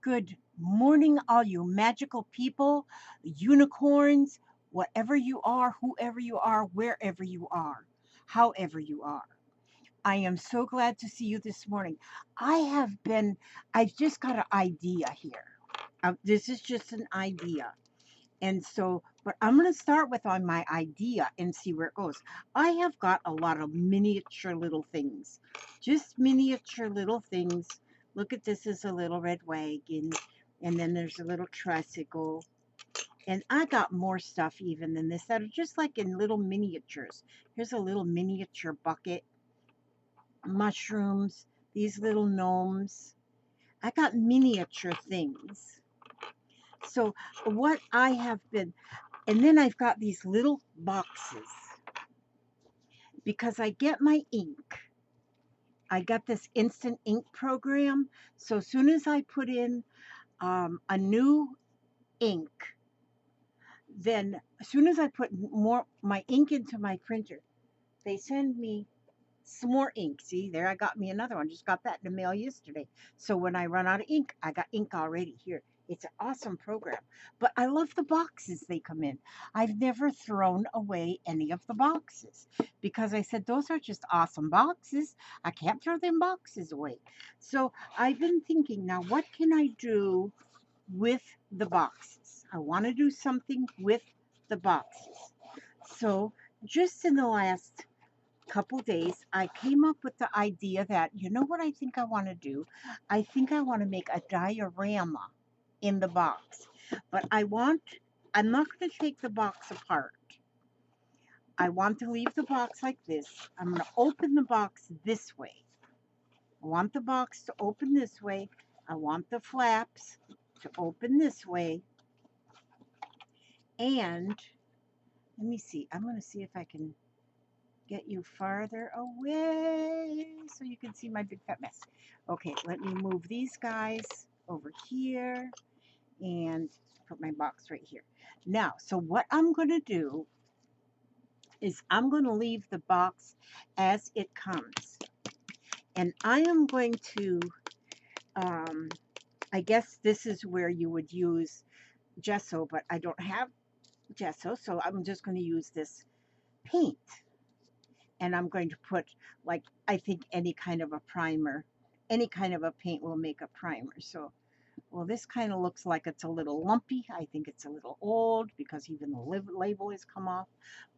Good morning, all you magical people, unicorns, whatever you are, whoever you are, wherever you are, however you are. I am so glad to see you this morning. I've just got an idea here. This is just an idea. And so, but I'm going to start with on my idea and see where it goes. I have got a lot of miniature little things, just miniature little things. Look at this is a little red wagon, and then there's a little tricycle. And I got more stuff even than this that are just like in little miniatures. Here's a little miniature bucket, mushrooms, these little gnomes. I got miniature things. So, what I have been and then I've got these little boxes because I get my ink. I got this instant ink program. So as soon as I put in a new ink, then as soon as I put more my ink into my printer, they send me some more ink. See, there I got me another one. Just got that in the mail yesterday. So when I run out of ink, I got ink already here. It's an awesome program. But I love the boxes they come in. I've never thrown away any of the boxes because I said those are just awesome boxes. I can't throw them boxes away. So I've been thinking now, what can I do with the boxes? I want to do something with the boxes. So just in the last couple days, I came up with the idea that, you know what I think I want to do? I think I want to make a diorama in the box. But I'm not going to take the box apart. I want to leave the box like this. I'm going to open the box this way. I want the box to open this way. I want the flaps to open this way. And let me see. I'm going to see if I can get you farther away so you can see my big fat mess. Okay, let me move these guys over here and put my box right here. Now, so what I'm going to do is I'm going to leave the box as it comes. And I am going to, I guess this is where you would use gesso, but I don't have gesso, so I'm just going to use this paint. And I'm going to put, like, I think any kind of a primer, any kind of a paint will make a primer. So, well, this kind of looks like it's a little lumpy. I think it's a little old because even the label has come off.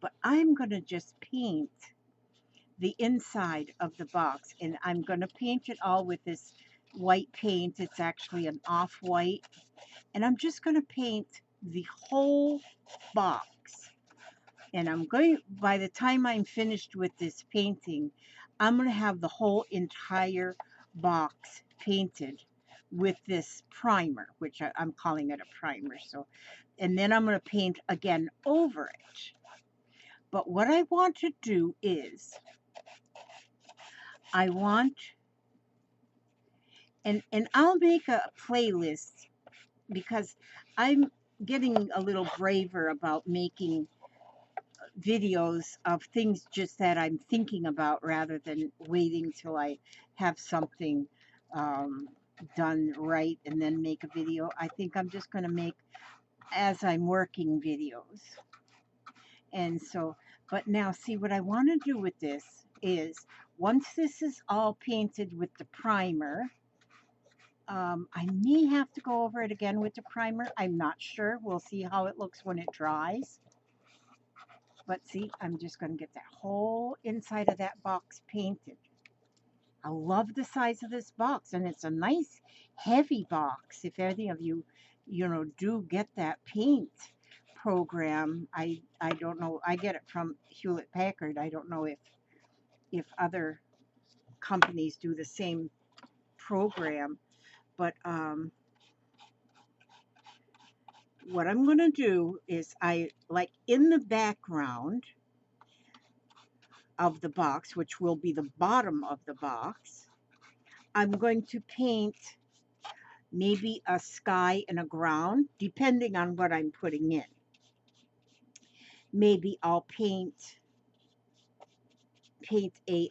But I'm going to just paint the inside of the box, and I'm going to paint it all with this white paint. It's actually an off-white, and I'm just going to paint the whole box. And I'm going, by the time I'm finished with this painting, I'm going to have the whole entire box painted with this primer, which I'm calling it a primer. So, and then I'm going to paint again over it. But what I want to do is, I want, and I'll make a playlist because I'm getting a little braver about making videos of things just that I'm thinking about rather than waiting till I have something um, done right and then make a video. I think I'm just going to make as I'm working videos. And so, but now see what I want to do with this is once this is all painted with the primer, I may have to go over it again with the primer. I'm not sure. We'll see how it looks when it dries. But see, I'm just going to get that whole inside of that box painted. I love the size of this box, and it's a nice heavy box. If any of you, do get that paint program, I don't know. I get it from Hewlett Packard. I don't know if other companies do the same program, but what I'm going to do is I like in the background of the box, which will be the bottom of the box, I'm going to paint maybe a sky and a ground, depending on what I'm putting in. Maybe I'll paint a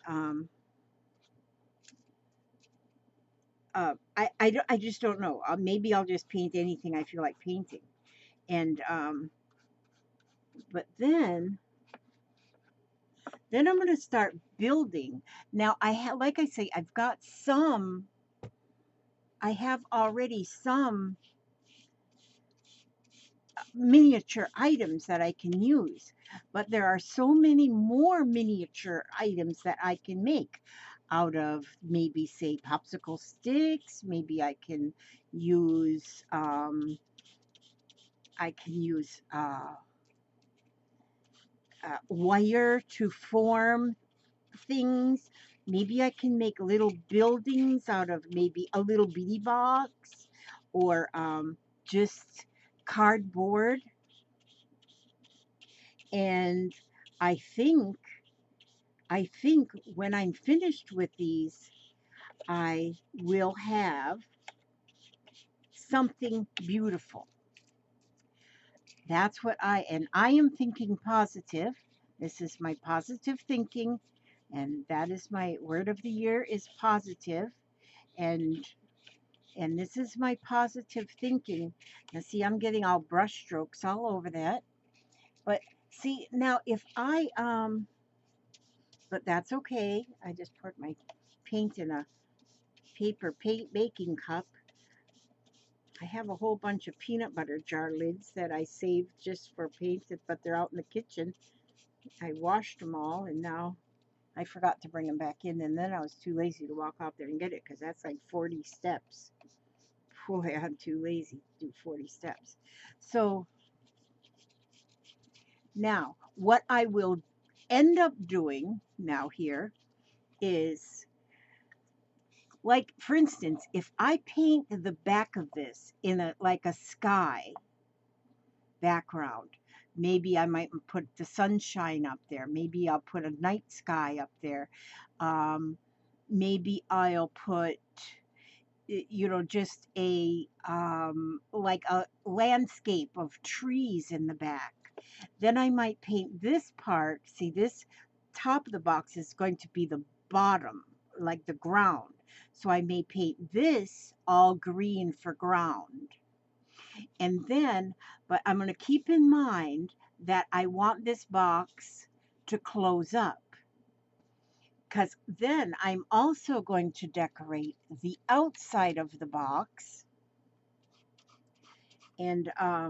I just don't know. Maybe I'll just paint anything I feel like painting. And but then I'm going to start building. Now I have, like I say, I have already some miniature items that I can use, but there are so many more miniature items that I can make out of, maybe say popsicle sticks. Maybe use I can use wire to form things. Maybe I can make little buildings out of maybe a little bitty box, or just cardboard. And I think I think when I'm finished with these, I will have something beautiful. That's what and I am thinking positive. This is my positive thinking, and that is my word of the year is positive. And this is my positive thinking. Now see, I'm getting all brush strokes all over that. But see, now if I but that's okay. I just poured my paint in a paper paint baking cup. I have a whole bunch of peanut butter jar lids that I saved just for paint, but they're out in the kitchen. I washed them all, and now I forgot to bring them back in, and then I was too lazy to walk out there and get it, because that's like 40 steps. Boy, I'm too lazy to do 40 steps. So now what I will end up doing now here is, like, for instance, if I paint the back of this in like a sky background, maybe I might put the sunshine up there. Maybe I'll put a night sky up there. Um, Maybe I'll put, just like a landscape of trees in the back. Then I might paint this part. See, this top of the box is going to be the bottom, like the ground. So I may paint this all green for ground. And then, but I'm going to keep in mind that I want this box to close up, because then I'm also going to decorate the outside of the box. And I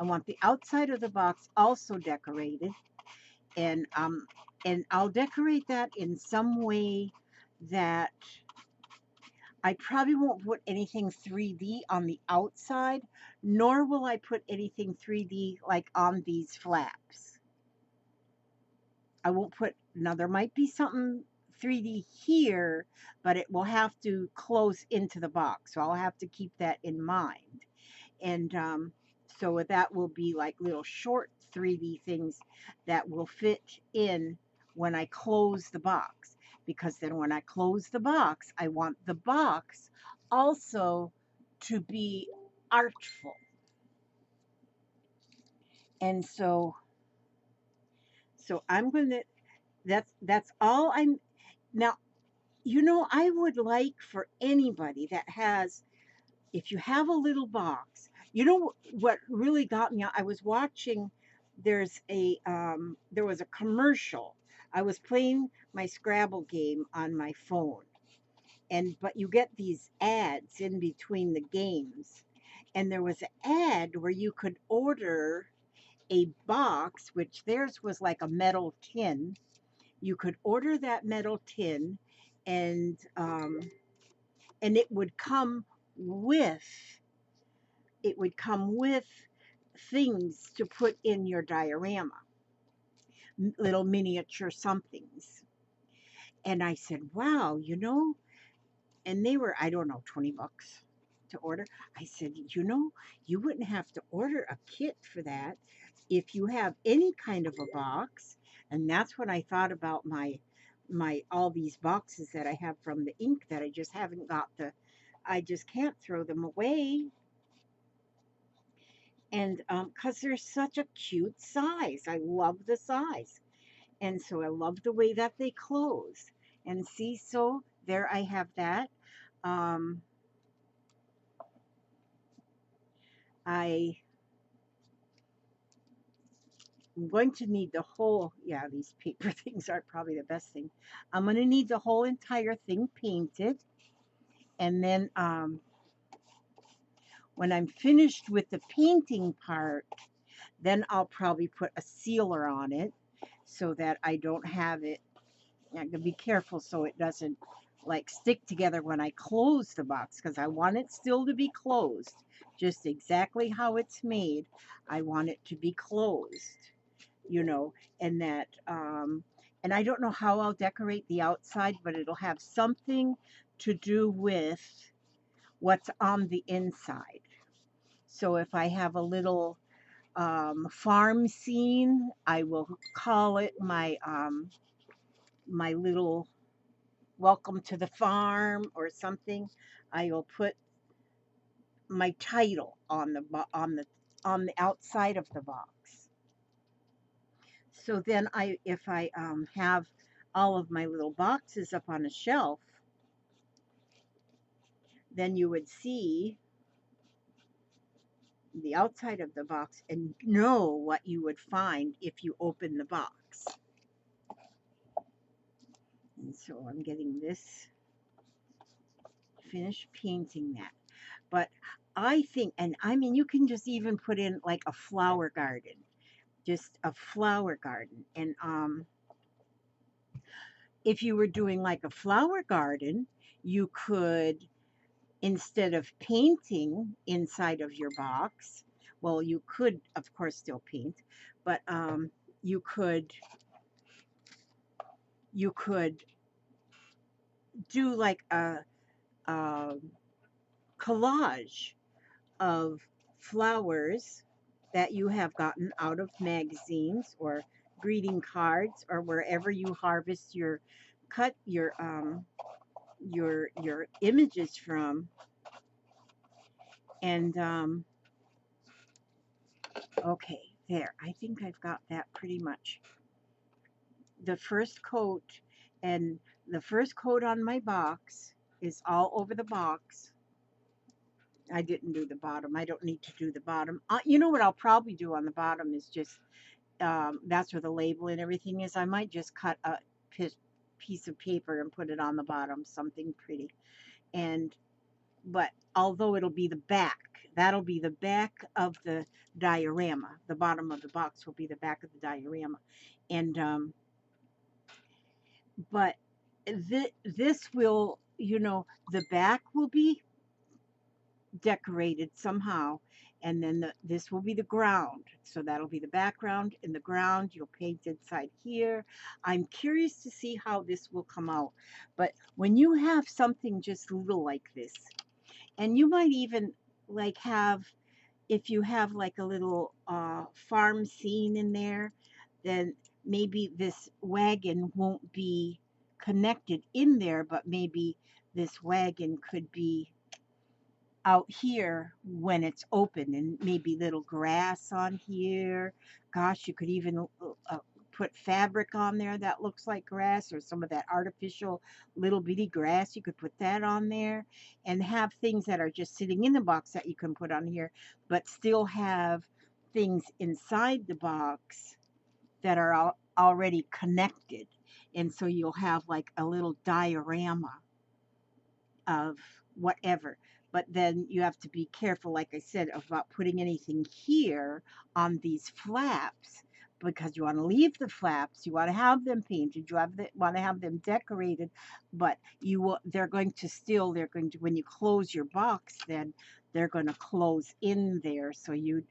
want the outside of the box also decorated. And I'll decorate that in some way that I probably won't put anything 3D on the outside, nor will I put anything 3D like on these flaps. I won't put, now there might be something 3D here, but it will have to close into the box. So I'll have to keep that in mind. And so that will be like little short 3D things that will fit in when I close the box. Because then when I close the box, I want the box also to be artful. And so I'm going to, that's all I'm, now, I would like for anybody that has, if you have a little box, what really got me, I was watching, there was a commercial. I was playing my Scrabble game on my phone, but you get these ads in between the games, and there was an ad where you could order a box, which theirs was like a metal tin. You could order that metal tin, and it would come with things to put in your diorama, little miniature somethings. And I said, wow, and they were, I don't know, 20 bucks to order. I said, you wouldn't have to order a kit for that if you have any kind of a box. And that's when I thought about my all these boxes that I have from the ink that I just haven't got I just can't throw them away. And because they're such a cute size. I love the size. And so I love the way that they close. And see, so there I have that. Um, I'm going to need the whole, yeah, these paper things aren't probably the best thing. I'm going to need the whole entire thing painted. And then when I'm finished with the painting part, then I'll probably put a sealer on it so that I don't have it. I gotta be careful so it doesn't like stick together when I close the box, because I want it still to be closed, just exactly how it's made. I want it to be closed, you know, and that and I don't know how I'll decorate the outside, but it'll have something to do with what's on the inside. So if I have a little farm scene, I will call it my little welcome to the farm or something. I will put my title on the outside of the box. So then if I have all of my little boxes up on a shelf, then you would see the outside of the box and know what you would find if you open the box. And so I'm getting this finished painting that. But I think, and I mean, you can just even put in like a flower garden, just a flower garden. And if you were doing like a flower garden, you could, instead of painting inside of your box, well, you could, of course, still paint, but you could you could do like a collage of flowers that you have gotten out of magazines or greeting cards or wherever you harvest your cut your images from. And okay, there, I think I've got that pretty much. The first coat, and the first coat on my box is all over the box. I didn't do the bottom. I don't need to do the bottom. You know what I'll probably do on the bottom is just that's where the label and everything is. I might just cut a piece of paper and put it on the bottom, something pretty. And but although it'll be the back, that'll be the back of the diorama. The bottom of the box will be the back of the diorama. And but this will, you know, the back will be decorated somehow, and then this will be the ground, so that'll be the background. In the ground you'll paint inside here. I'm curious to see how this will come out, but when you have something just little like this, and you might even like have, if you have like a little farm scene in there, then maybe this wagon won't be connected in there, but maybe this wagon could be out here when it's open, and maybe little grass on here. Gosh, you could even put fabric on there that looks like grass, or some of that artificial little bitty grass. You could put that on there and have things that are just sitting in the box that you can put on here, but still have things inside the box that are already connected. And so you'll have like a little diorama of whatever. But then you have to be careful, like I said, about putting anything here on these flaps, because you want to leave the flaps, you want to have them painted, you want to have them decorated, but you will, they're going to still, they're going to, when you close your box, then they're going to close in there, so you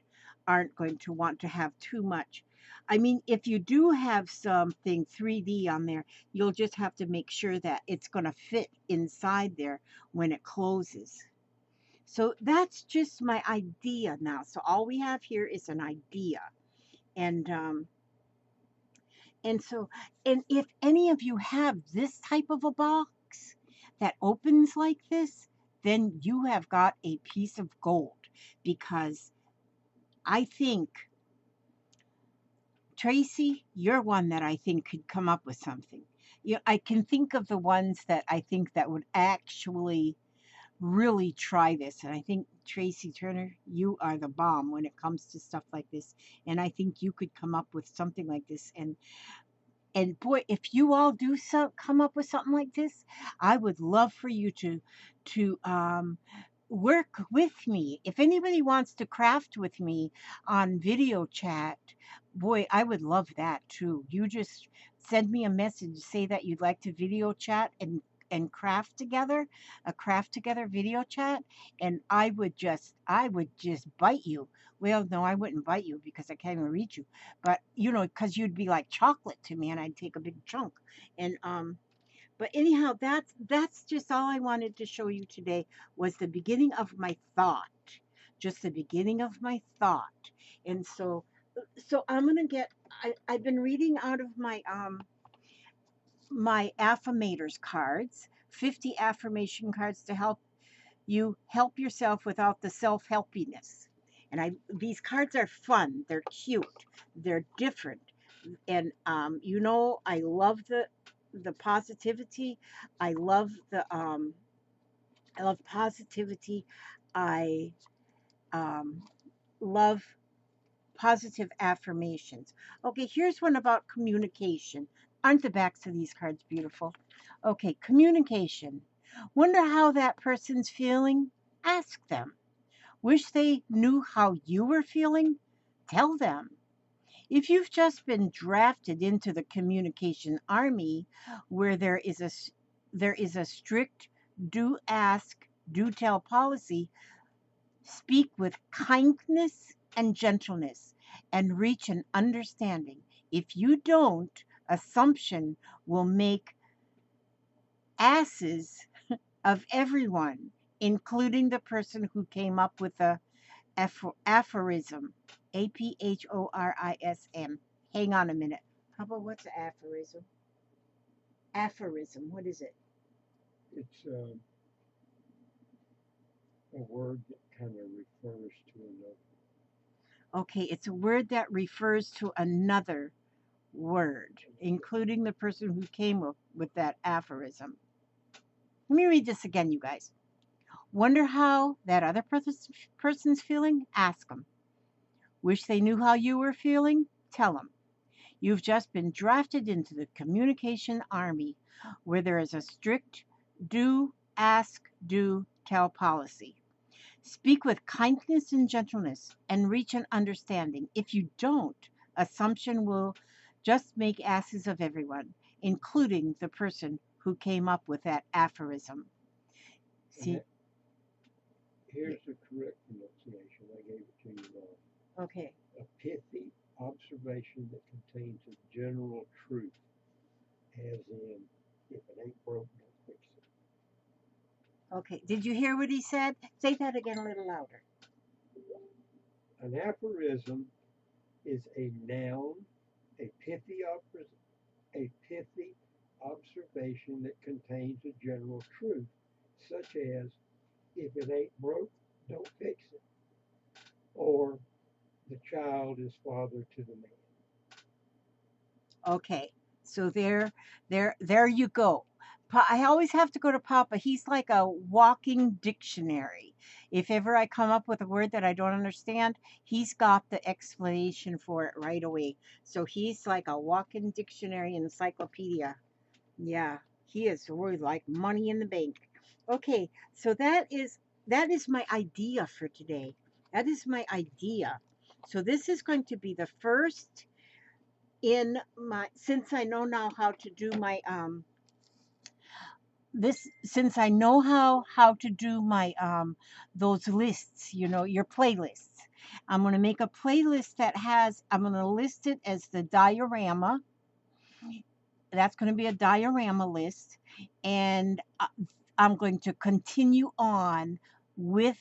aren't going to want to have too much. I mean, if you do have something 3D on there, you'll just have to make sure that it's going to fit inside there when it closes. So that's just my idea now. So all we have here is an idea. And and so, and if any of you have this type of a box that opens like this, then you have got a piece of gold, because I think, Tracy, you're one that I think could come up with something. You, I can think of the ones that I think that would actually really try this. And I think, Tracy Turner, you are the bomb when it comes to stuff like this. And I think you could come up with something like this. And boy, if you all do come up with something like this, I would love for you to work with me. If anybody wants to craft with me on video chat, boy, I would love that too. You just send me a message, say that you'd like to video chat and craft together, a craft together video chat, and I would just bite you. Well, no, I wouldn't bite you because I can't even reach you, but because you'd be like chocolate to me and I'd take a big chunk. And but anyhow, that's just all I wanted to show you today, was the beginning of my thought. Just the beginning of my thought. And so I'm gonna get I've been reading out of my affirmators cards, 50 affirmation cards to help you help yourself without the self-helpiness. And these cards are fun, they're cute, they're different. And I love the positivity. I love positivity. I um, love positive affirmations. Okay, here's one about communication. Aren't the backs of these cards beautiful? Okay, communication. Wonder how that person's feeling? Ask them. Wish they knew how you were feeling? Tell them. If you've just been drafted into the communication army, where there is a strict do ask, do tell policy, speak with kindness and gentleness and reach an understanding. If you don't, assumption will make asses of everyone, including the person who came up with the aphorism. Aphorism. Hang on a minute. Papa, what's an aphorism? Aphorism, what is it? It's a word that kind of refers to another. Okay, it's a word that refers to another word, including the person who came up with that aphorism. Let me read this again, you guys. Wonder how that other person's feeling? Ask them. Wish they knew how you were feeling? Tell them. You've just been drafted into the communication army, where there is a strict do, ask, do, tell policy. Speak with kindness and gentleness and reach an understanding. If you don't, assumption will just make asses of everyone, including the person who came up with that aphorism. And See? here's the correct pronunciation. I gave it to you wrong. Okay. A pithy observation that contains a general truth, as in, if it ain't broke, don't fix it. Okay. Did you hear what he said? Say that again a little louder. An aphorism is a noun, a pithy observation that contains a general truth, such as, if it ain't broke, don't fix it, or the child is father to the man. Okay, so there you go. I always have to go to Papa. He's like a walking dictionary. If ever I come up with a word that I don't understand, he's got the explanation for it right away. So he's like a walking dictionary encyclopedia. Yeah, he is really like money in the bank. Okay, so that is my idea for today. That is my idea. So this is going to be the first in my, since I know now how to do my this since I know how to do my those lists, your playlists. I'm going to make a playlist I'm going to list it as the diorama. That's going to be a diorama list, and I'm going to continue on with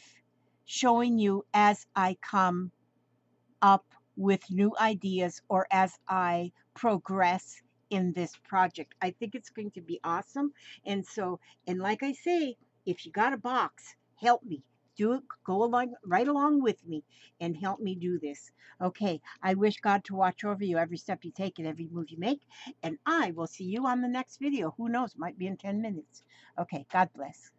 showing you as I come up with new ideas or as I progress in this project. I think it's going to be awesome. And like I say, if you got a box, help me. Do it, go along right along with me and help me do this. Okay, I wish God to watch over you every step you take and every move you make. And I will see you on the next video. Who knows, might be in 10 minutes. Okay, God bless.